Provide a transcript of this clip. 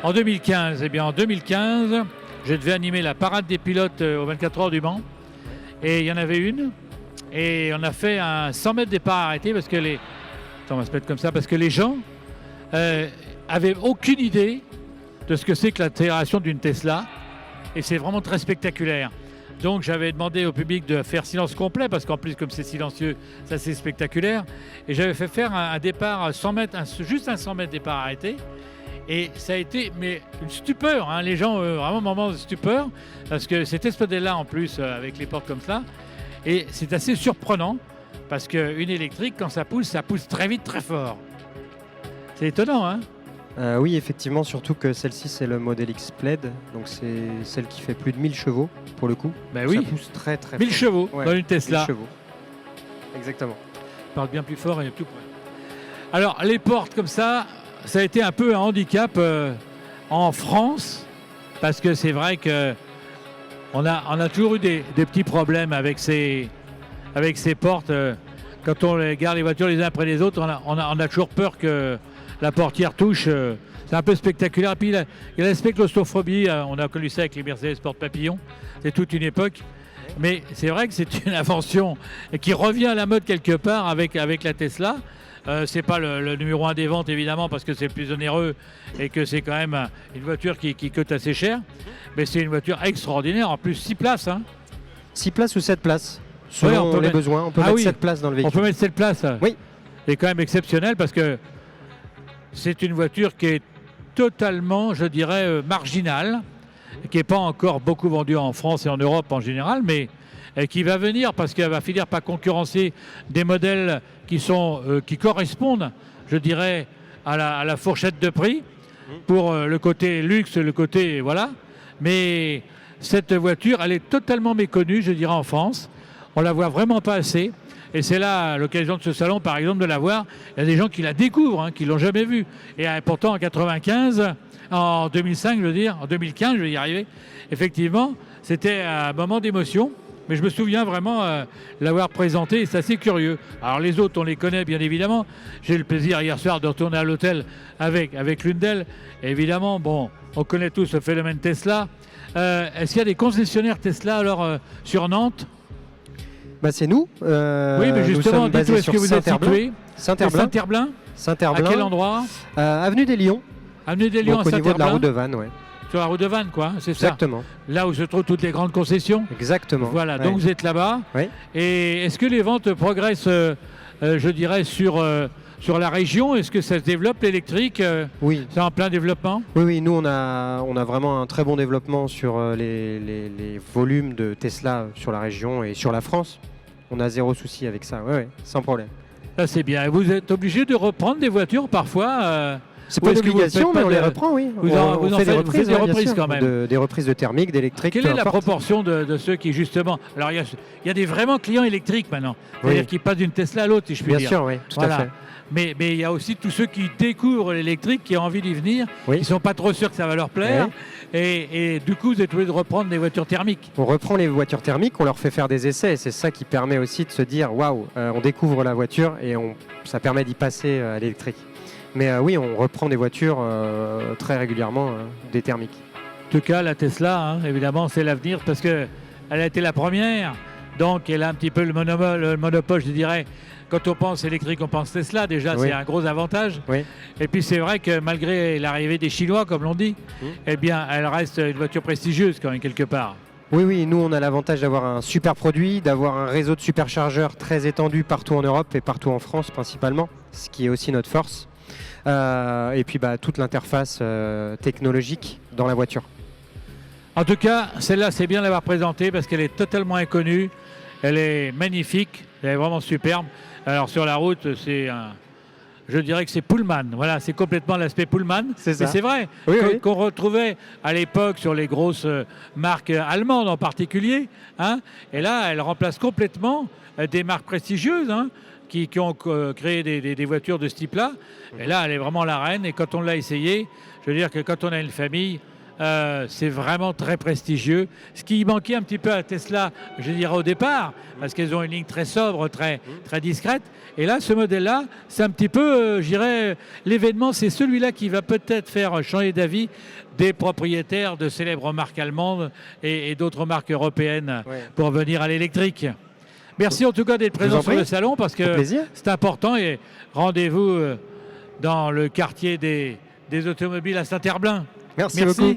En 2015, eh bien en 2015, je devais animer la parade des pilotes aux 24 heures du Mans. Et il y en avait une. Et on a fait un 100 mètres départ arrêté parce que les... Attends, on va se mettre comme ça, parce que les gens avaient aucune idée de ce que c'est que l'accélération d'une Tesla. Et c'est vraiment très spectaculaire. Donc j'avais demandé au public de faire silence complet, parce qu'en plus comme c'est silencieux, ça c'est spectaculaire. Et j'avais fait faire un départ à 100 mètres, juste un 100 mètres départ arrêté. Et ça a été une stupeur, hein. Les gens, vraiment un moment de stupeur, parce que c'était ce modèle-là en plus, avec les portes comme ça. Et c'est assez surprenant, parce qu'une électrique, quand ça pousse très vite, très fort. C'est étonnant, hein? Oui, effectivement, surtout que celle-ci, c'est le modèle X-Plaid, donc c'est celle qui fait plus de 1000 chevaux, pour le coup. Ben oui, ça pousse très très 1000 fort. chevaux Ouais, dans une Tesla. 1000 chevaux. Exactement. Parle bien plus fort et tout près. Alors, les portes comme ça a été un peu un handicap en France, parce que c'est vrai que on a toujours eu des petits problèmes avec ces portes. Quand on garde les voitures les uns après les autres, on a toujours peur que la portière touche. C'est un peu spectaculaire. Et puis il y a l'aspect claustrophobie. On a connu ça avec les Mercedes porte-papillons. C'est toute une époque. Mais c'est vrai que c'est une invention qui revient à la mode quelque part avec la Tesla. C'est pas le numéro 1 des ventes évidemment, parce que c'est le plus onéreux et que c'est quand même une voiture qui coûte assez cher. Mais c'est une voiture extraordinaire. En plus 6 places. Hein. 6 places ou 7 places selon on peut les besoins. On peut mettre 7 places dans le véhicule. On peut mettre 7 places. Oui. C'est quand même exceptionnel, parce que c'est une voiture qui est totalement, je dirais, marginale, qui n'est pas encore beaucoup vendue en France et en Europe en général, mais qui va venir, parce qu'elle va finir par concurrencer des modèles qui correspondent, je dirais, à la fourchette de prix, pour le côté luxe, le côté... Voilà. Mais cette voiture, elle est totalement méconnue, je dirais, en France. On la voit vraiment pas assez. Et c'est là l'occasion de ce salon, par exemple, de la voir. Il y a des gens qui la découvrent, hein, qui ne l'ont jamais vue. Et pourtant, en 95, en 2005, je veux dire, en 2015, je vais y arriver, effectivement, c'était un moment d'émotion. Mais je me souviens vraiment l'avoir présenté, et c'est assez curieux. Alors les autres, on les connaît bien évidemment. J'ai eu le plaisir hier soir de retourner à l'hôtel avec l'une d'elles. Et évidemment, bon, on connaît tous ce phénomène Tesla. Est-ce qu'il y a des concessionnaires Tesla alors sur Nantes? C'est nous. Oui, mais justement, dites-nous, est-ce que vous êtes situé? Saint-Herblain. À quel endroit? Avenue des Lions. Avenue des Lions, donc, à au niveau de la Saint-Herblain. route de Vannes, ouais. Sur la route de Vannes, quoi, c'est ça? Exactement. Là où se trouvent toutes les grandes concessions? Exactement. Voilà, ouais. donc vous êtes là-bas. Oui. Et est-ce que les ventes progressent, je dirais, sur la région? Est-ce que ça se développe, l'électrique? Oui. C'est en plein développement? Oui, nous on a vraiment un très bon développement sur les volumes de Tesla sur la région et sur la France. On a zéro souci avec ça, ouais, sans problème. Ça c'est bien. Vous êtes obligé de reprendre des voitures parfois? C'est pas une obligation, mais on les reprend, oui. On fait des reprises quand même. Des reprises de thermique, d'électrique. Quelle est la proportion de ceux qui, justement... Alors, il y a des vraiment clients électriques maintenant. C'est-à-dire qui passent d'une Tesla à l'autre, si je puis dire. Bien sûr, oui, tout à fait. Mais il y a aussi tous ceux qui découvrent l'électrique, qui ont envie d'y venir, qui ne sont pas trop sûrs que ça va leur plaire. Oui. Et du coup, vous êtes obligé de reprendre des voitures thermiques. On reprend les voitures thermiques, on leur fait faire des essais. Et c'est ça qui permet aussi de se dire, waouh, on découvre la voiture et ça permet d'y passer à l'électrique. Mais oui, on reprend des voitures très régulièrement, des thermiques. En tout cas, la Tesla, hein, évidemment, c'est l'avenir, parce qu'elle a été la première. Donc, elle a un petit peu le monopole, je dirais. Quand on pense électrique, on pense Tesla. Déjà, oui. C'est un gros avantage. Oui. Et puis, c'est vrai que malgré l'arrivée des Chinois, comme l'on dit, eh bien, elle reste une voiture prestigieuse quand même, quelque part. Oui, nous, on a l'avantage d'avoir un super produit, d'avoir un réseau de superchargeurs très étendu partout en Europe et partout en France, principalement, ce qui est aussi notre force. Et puis toute l'interface technologique dans la voiture. En tout cas, celle-là, c'est bien de l'avoir présentée parce qu'elle est totalement inconnue. Elle est magnifique, elle est vraiment superbe. Alors sur la route, je dirais que c'est Pullman. Voilà, c'est complètement l'aspect Pullman. C'est ça. Mais c'est vrai qu'on retrouvait à l'époque sur les grosses marques allemandes en particulier. Hein, et là, elle remplace complètement des marques prestigieuses. Hein, qui ont créé des voitures de ce type-là. Et là, elle est vraiment la reine. Et quand on l'a essayé, je veux dire que quand on a une famille, C'est vraiment très prestigieux. Ce qui manquait un petit peu à Tesla, je dirais au départ, parce qu'ils ont une ligne très sobre, très discrète. Et là, ce modèle-là, c'est un petit peu, je dirais, l'événement, c'est celui-là qui va peut-être faire changer d'avis des propriétaires de célèbres marques allemandes et d'autres marques européennes pour venir à l'électrique. Merci en tout cas d'être présent sur le salon parce que c'est important et rendez-vous dans le quartier des automobiles à Saint-Herblain. Merci beaucoup.